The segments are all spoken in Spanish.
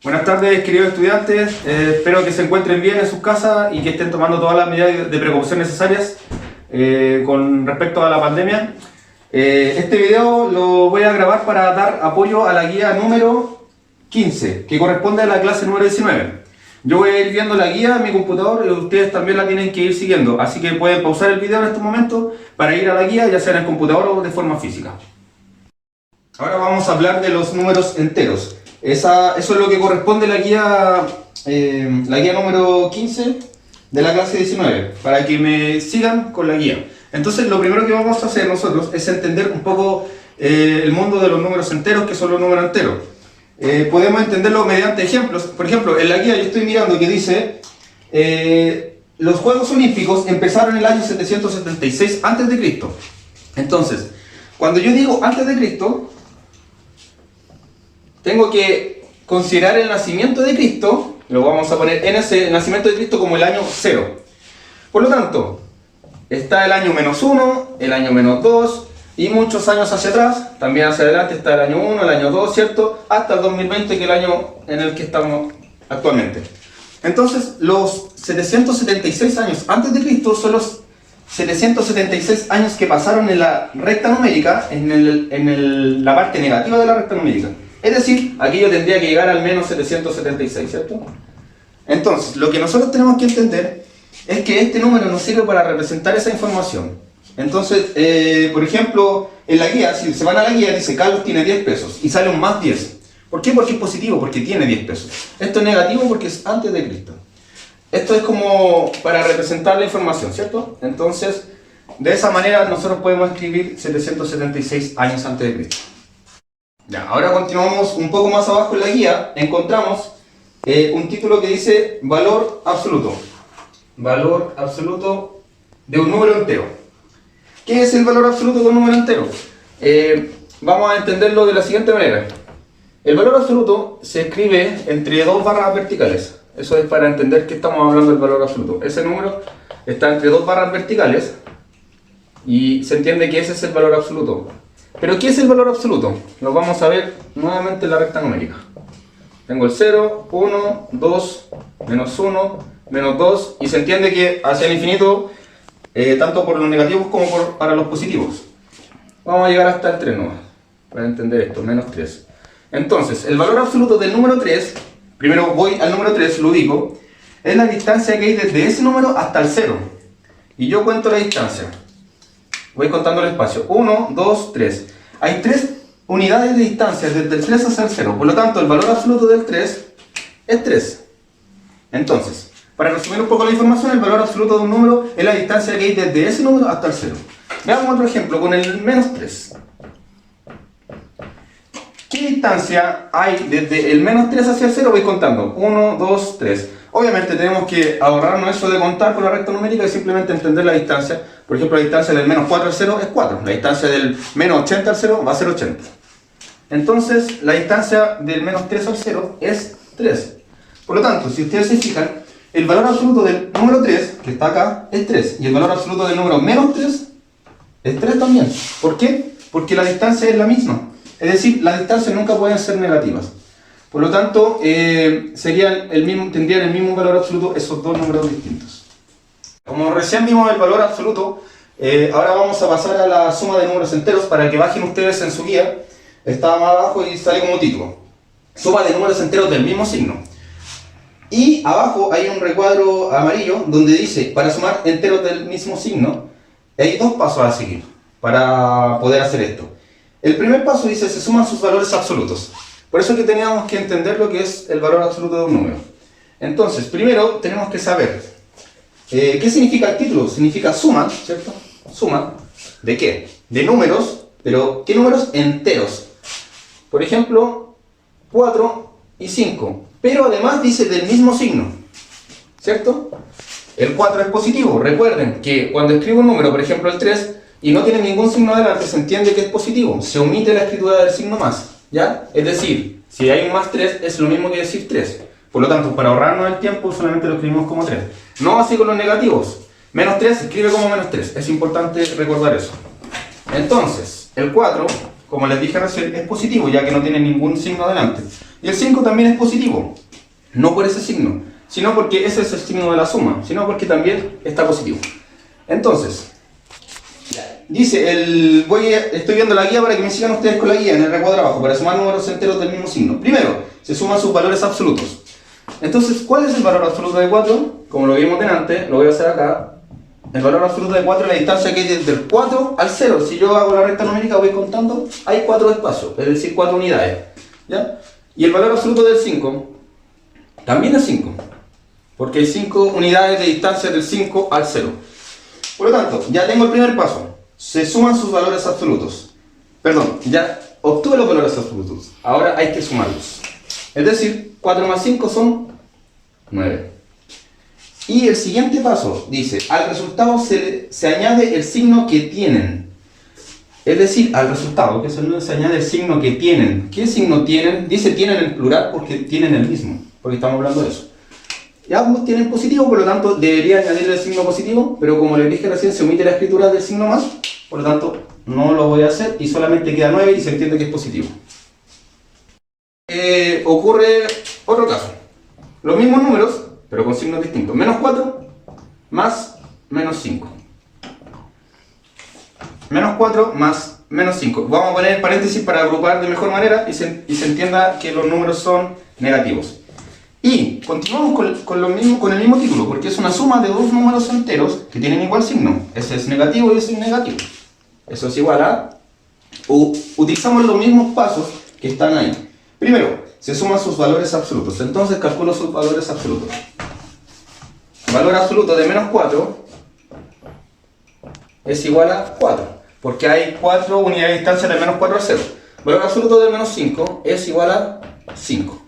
Buenas tardes, queridos estudiantes. Espero que se encuentren bien en sus casas y que estén tomando todas las medidas de precaución necesarias con respecto a la pandemia. Este video lo voy a grabar para dar apoyo a la guía número 15, que corresponde a la clase número 19. Yo voy a ir viendo la guía en mi computador y ustedes también la tienen que ir siguiendo, así que pueden pausar el video en este momento para ir a la guía, ya sea en el computador o de forma física. Ahora vamos a hablar de los números enteros. Eso es lo que corresponde a la guía número 15 de la clase 19, para que me sigan con la guía. Entonces lo primero que vamos a hacer nosotros es entender un poco el mundo de los números enteros, que son los números enteros. Podemos entenderlo mediante ejemplos. Por ejemplo, en la guía yo estoy mirando que dice los Juegos Olímpicos empezaron en el año 776 a.C. Entonces, cuando yo digo antes de Cristo, tengo que considerar el nacimiento de Cristo, lo vamos a poner en ese nacimiento de Cristo como el año 0. Por lo tanto, está el año -1, el año -2, y muchos años hacia atrás, también hacia adelante está el año 1, el año 2, ¿cierto? Hasta el 2020, que es el año en el que estamos actualmente. Entonces, los 776 años antes de Cristo son los 776 años que pasaron en la recta numérica, en la parte negativa de la recta numérica. Es decir, aquí yo tendría que llegar al menos 776, ¿cierto? Entonces, lo que nosotros tenemos que entender es que este número nos sirve para representar esa información. Entonces, por ejemplo, en la guía, si se van a la guía, dice Carlos tiene 10 pesos y sale un más 10. ¿Por qué? Porque es positivo, porque tiene 10 pesos. Esto es negativo porque es antes de Cristo. Esto es como para representar la información, ¿cierto? Entonces, de esa manera nosotros podemos escribir 776 años antes de Cristo. Ya, ahora continuamos un poco más abajo en la guía, encontramos un título que dice valor absoluto. Valor absoluto de un número entero. ¿Qué es el valor absoluto de un número entero? Vamos a entenderlo de la siguiente manera. El valor absoluto se escribe entre dos barras verticales. Eso es para entender que estamos hablando del valor absoluto. Ese número está entre dos barras verticales y se entiende que ese es el valor absoluto. ¿Pero qué es el valor absoluto? Lo vamos a ver nuevamente en la recta numérica. Tengo el 0, 1, 2, menos 1, menos 2, y se entiende que hacia el infinito, tanto por los negativos como para los positivos. Vamos a llegar hasta el 3 nomás, para entender esto, menos 3. Entonces, el valor absoluto del número 3, primero voy al número 3, lo ubico, es la distancia que hay desde ese número hasta el 0. Y yo cuento la distancia. Voy contando el espacio. 1, 2, 3. Hay 3 unidades de distancia desde el 3 hasta el 0. Por lo tanto, el valor absoluto del 3 es 3. Entonces, para resumir un poco la información, el valor absoluto de un número es la distancia que hay desde ese número hasta el 0. Veamos otro ejemplo con el menos 3. ¿Qué distancia hay desde el menos 3 hacia el 0? Voy contando. 1, 2, 3. Obviamente tenemos que ahorrarnos eso de contar con la recta numérica y simplemente entender la distancia. Por ejemplo, la distancia del menos 4 al 0 es 4. La distancia del menos 80 al 0 va a ser 80. Entonces, la distancia del menos 3 al 0 es 3. Por lo tanto, si ustedes se fijan, el valor absoluto del número 3, que está acá, es 3. Y el valor absoluto del número menos 3 es 3 también. ¿Por qué? Porque la distancia es la misma. Es decir, las distancias nunca pueden ser negativas. Por lo tanto, tendrían el mismo valor absoluto esos dos números distintos. Como recién vimos el valor absoluto, ahora vamos a pasar a la suma de números enteros para que bajen ustedes en su guía. Está más abajo y sale como título. Suma de números enteros del mismo signo. Y abajo hay un recuadro amarillo donde dice, para sumar enteros del mismo signo, hay dos pasos a seguir para poder hacer esto. El primer paso dice, se suman sus valores absolutos. Por eso es que teníamos que entender lo que es el valor absoluto de un número. Entonces, primero tenemos que saber ¿qué significa el título? Significa suma, ¿cierto? Suma, ¿de qué? De números, pero ¿qué números? Enteros. Por ejemplo, 4 y 5. Pero además dice del mismo signo, ¿cierto? El 4 es positivo. Recuerden que cuando escribo un número, por ejemplo el 3, y no tiene ningún signo delante, se entiende que es positivo. Se omite la escritura del signo más, ¿ya? Es decir, si hay un más 3, es lo mismo que decir 3. Por lo tanto, para ahorrarnos el tiempo, solamente lo escribimos como 3. No así con los negativos. Menos 3 se escribe como menos 3. Es importante recordar eso. Entonces, el 4 como les dije recién, es positivo, ya que no tiene ningún signo delante. Y el 5 también es positivo, no por ese signo, sino porque ese es el signo de la suma, sino porque también está positivo. Entonces, dice, estoy viendo la guía para que me sigan ustedes con la guía en el recuadro abajo, para sumar números enteros del mismo signo. Primero, se suman sus valores absolutos. Entonces, ¿cuál es el valor absoluto de 4? Como lo vimos delante, lo voy a hacer acá. El valor absoluto de 4 es la distancia que hay desde el 4 al 0. Si yo hago la recta numérica, voy contando, hay 4 espacios, es decir, 4 unidades. ¿Ya? Y el valor absoluto del 5 también es 5, porque hay 5 unidades de distancia del 5 al 0. Por lo tanto, ya tengo el primer paso. Se suman sus valores absolutos. Perdón, ya obtuve los valores absolutos. Ahora hay que sumarlos. Es decir, 4 más 5 son 9. Y el siguiente paso dice, al resultado se añade el signo que tienen. Es decir, al resultado, que se añade el signo que tienen. ¿Qué signo tienen? Dice tienen en plural porque tienen el mismo, porque estamos hablando de eso. Y ambos tienen positivo, por lo tanto debería añadirle el signo positivo, pero como les dije recién, se omite la escritura del signo más, por lo tanto no lo voy a hacer y solamente queda 9 y se entiende que es positivo. Ocurre otro caso. Los mismos números, pero con signos distintos. Menos 4 más menos 5. Menos 4 más menos 5. Vamos a poner paréntesis para agrupar de mejor manera y se entienda que los números son negativos. Y continuamos con el mismo título, porque es una suma de dos números enteros que tienen igual signo. Ese es negativo y ese es negativo. Eso es igual a... Utilizamos los mismos pasos que están ahí. Primero, se suman sus valores absolutos. Entonces calculo sus valores absolutos. Valor absoluto de menos 4 es igual a 4, porque hay 4 unidades de distancia de menos 4 a 0. Valor absoluto de menos 5 es igual a 5.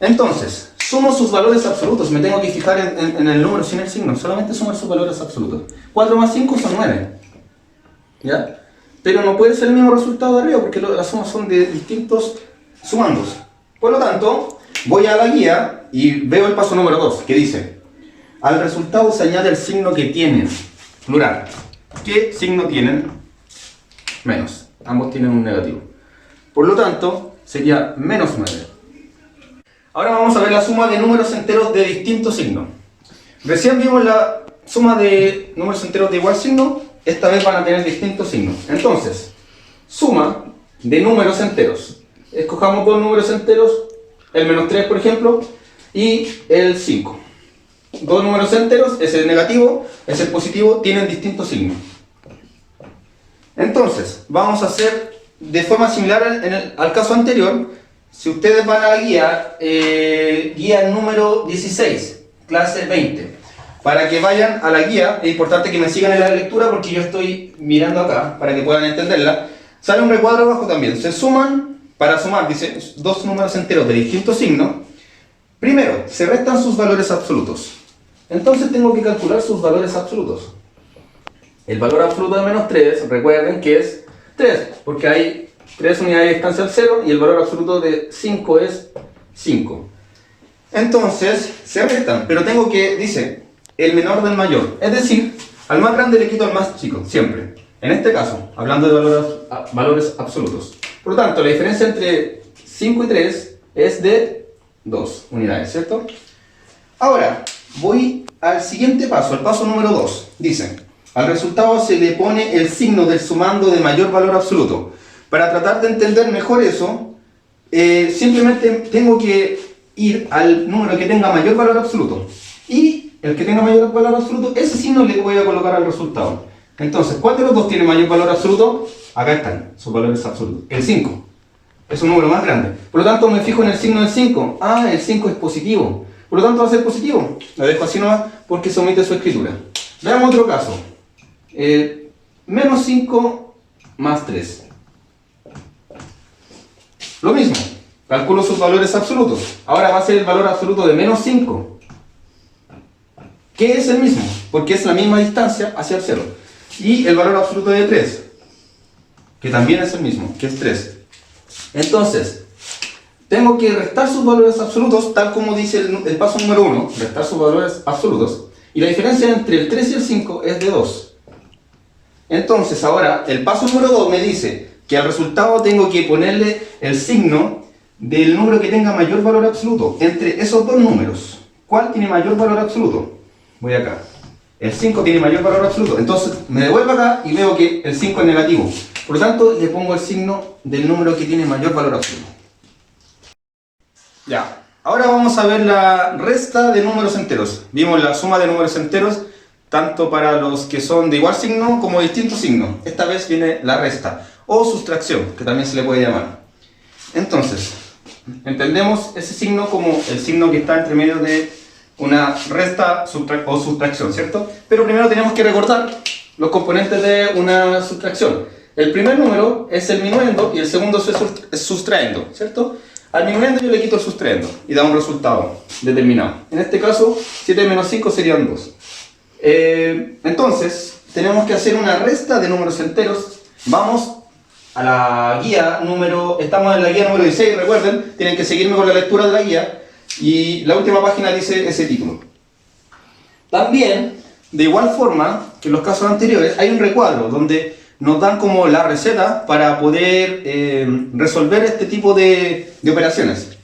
Entonces, sumo sus valores absolutos. Me tengo que fijar en el número sin el signo. Solamente sumar sus valores absolutos. 4 más 5 son 9. ¿Ya? Pero no puede ser el mismo resultado de arriba porque las sumas son de distintos sumandos. Por lo tanto, voy a la guía y veo el paso número 2, que dice: al resultado se añade el signo que tienen. Plural. ¿Qué signo tienen? Menos. Ambos tienen un negativo. Por lo tanto, sería menos 9. Ahora vamos a ver la suma de números enteros de distintos signos. Recién vimos la suma de números enteros de igual signo. Esta vez van a tener distintos signos. Entonces, suma de números enteros. Escojamos dos números enteros, el menos 3 por ejemplo, y el 5. Dos números enteros, ese es negativo, ese es positivo, tienen distintos signos. Entonces, vamos a hacer de forma similar al caso anterior. Si ustedes van a la guía, guía número 16, clase 20, para que vayan a la guía, es importante que me sigan en la lectura porque yo estoy mirando acá, para que puedan entenderla. Sale un recuadro abajo también, se suman, para sumar, dice, dos números enteros de distintos signos. Primero, se restan sus valores absolutos. Entonces tengo que calcular sus valores absolutos. El valor absoluto de menos 3, recuerden que es 3, porque hay 3 unidades de distancia al 0 y el valor absoluto de 5 es 5. Entonces, se restan, pero tengo que, dice, el menor del mayor. Es decir, al más grande le quito al más chico, siempre. En este caso, hablando de valores absolutos. Por lo tanto, la diferencia entre 5 y 3 es de 2 unidades, ¿cierto? Ahora, voy al siguiente paso, el paso número 2. Dice, al resultado se le pone el signo del sumando de mayor valor absoluto. Para tratar de entender mejor eso, simplemente tengo que ir al número que tenga mayor valor absoluto. Y el que tenga mayor valor absoluto, ese signo le voy a colocar al resultado. Entonces, ¿cuál de los dos tiene mayor valor absoluto? Acá están sus valores absolutos. El 5 es un número más grande. Por lo tanto, me fijo en el signo del 5. Ah, el 5 es positivo. Por lo tanto, va a ser positivo. Lo dejo así nomás porque se omite su escritura. Veamos otro caso. Menos 5 más 3. Lo mismo. Calculo sus valores absolutos. Ahora va a ser el valor absoluto de menos 5. Que es el mismo, porque es la misma distancia hacia el 0. Y el valor absoluto de 3, que también es el mismo, que es 3. Entonces, tengo que restar sus valores absolutos, tal como dice el paso número 1, restar sus valores absolutos. Y la diferencia entre el 3 y el 5 es de 2. Entonces, ahora, el paso número 2 me dice que al resultado tengo que ponerle el signo del número que tenga mayor valor absoluto entre esos dos números. ¿Cuál tiene mayor valor absoluto? Voy acá. El 5 tiene mayor valor absoluto. Entonces me devuelvo acá y veo que el 5 es negativo. Por lo tanto, le pongo el signo del número que tiene mayor valor absoluto. Ya. Ahora vamos a ver la resta de números enteros. Vimos la suma de números enteros, tanto para los que son de igual signo como de distinto signo. Esta vez viene la resta, o sustracción, que también se le puede llamar. Entonces, entendemos ese signo como el signo que está entre medio de una resta o sustracción, ¿cierto? Pero primero tenemos que recordar los componentes de una sustracción. El primer número es el minuendo y el segundo es sustraendo, ¿cierto? Al minuendo yo le quito el sustraendo y da un resultado determinado. En este caso, 7 menos 5 serían 2. Entonces, tenemos que hacer una resta de números enteros. Vamos a la guía estamos en la guía número 16, recuerden, tienen que seguirme con la lectura de la guía. Y la última página dice ese título. También, de igual forma que en los casos anteriores, hay un recuadro donde nos dan como la receta para poder resolver este tipo de operaciones.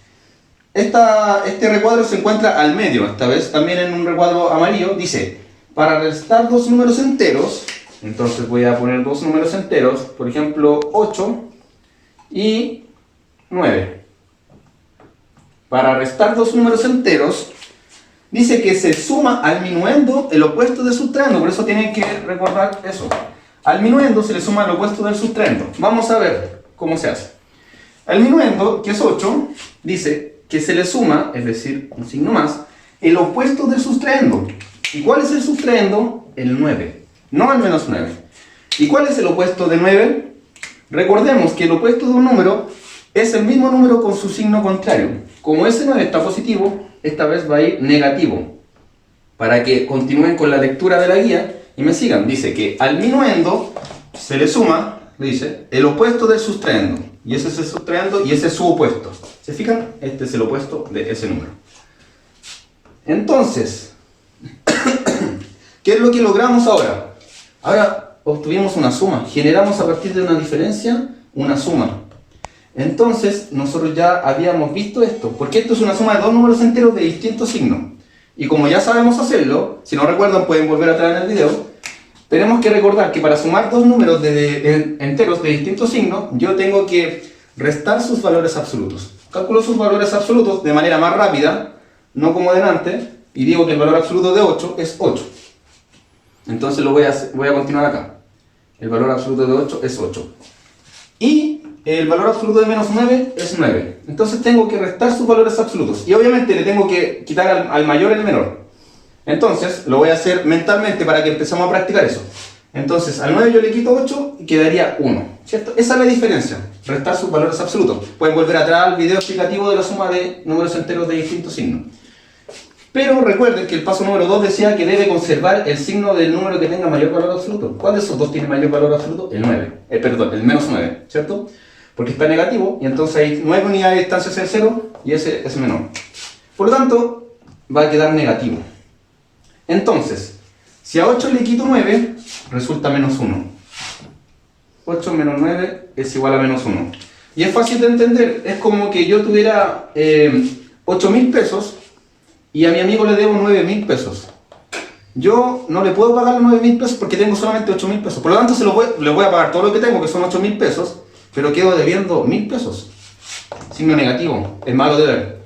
Este recuadro se encuentra al medio, esta vez también en un recuadro amarillo. Dice, para restar dos números enteros, entonces voy a poner dos números enteros, por ejemplo 8 y 9. Para restar dos números enteros, dice que se suma al minuendo el opuesto del sustraendo, por eso tienen que recordar eso. Al minuendo se le suma el opuesto del sustraendo. Vamos a ver cómo se hace. Al minuendo, que es 8, dice que se le suma, es decir, un signo más, el opuesto del sustraendo. ¿Y cuál es el sustraendo? El 9, no el menos 9. ¿Y cuál es el opuesto de 9? Recordemos que el opuesto de un número es el mismo número con su signo contrario. Como ese 9 está positivo, esta vez va a ir negativo. Para que continúen con la lectura de la guía y me sigan. Dice que al minuendo se le suma, dice, el opuesto del sustraendo. Y ese es el sustraendo y ese es su opuesto. ¿Se fijan? Este es el opuesto de ese número. Entonces, ¿qué es lo que logramos ahora? Ahora obtuvimos una suma. Generamos a partir de una diferencia una suma. Entonces, nosotros ya habíamos visto esto, porque esto es una suma de dos números enteros de distintos signos. Y como ya sabemos hacerlo, si no recuerdan pueden volver atrás en el video, tenemos que recordar que para sumar dos números enteros de distintos signos, yo tengo que restar sus valores absolutos. Calculo sus valores absolutos de manera más rápida, no como delante, y digo que el valor absoluto de 8 es 8. Entonces voy a continuar acá. El valor absoluto de 8 es 8. Y el valor absoluto de menos 9 es 9. Entonces tengo que restar sus valores absolutos. Y obviamente le tengo que quitar al mayor el menor. Entonces lo voy a hacer mentalmente para que empecemos a practicar eso. Entonces al 9 yo le quito 8 y quedaría 1. ¿Cierto? Esa es la diferencia. Restar sus valores absolutos. Pueden volver atrás al video explicativo de la suma de números enteros de distintos signos. Pero recuerden que el paso número 2 decía que debe conservar el signo del número que tenga mayor valor absoluto. ¿Cuál de esos dos tiene mayor valor absoluto? El 9. Perdón, el menos 9. ¿Cierto? Porque está negativo y entonces hay 9 unidades de distancia hacia el 0 y ese es menor. Por lo tanto, va a quedar negativo. Entonces, si a 8 le quito 9, resulta menos 1. 8 menos 9 es igual a menos 1. Y es fácil de entender, es como que yo tuviera 8.000 pesos y a mi amigo le debo 9.000 pesos. Yo no le puedo pagar los 9.000 pesos porque tengo solamente 8.000 pesos. Por lo tanto, le voy a pagar todo lo que tengo, que son 8.000 pesos, pero quedo debiendo 1.000 pesos. Signo negativo, es malo de ver.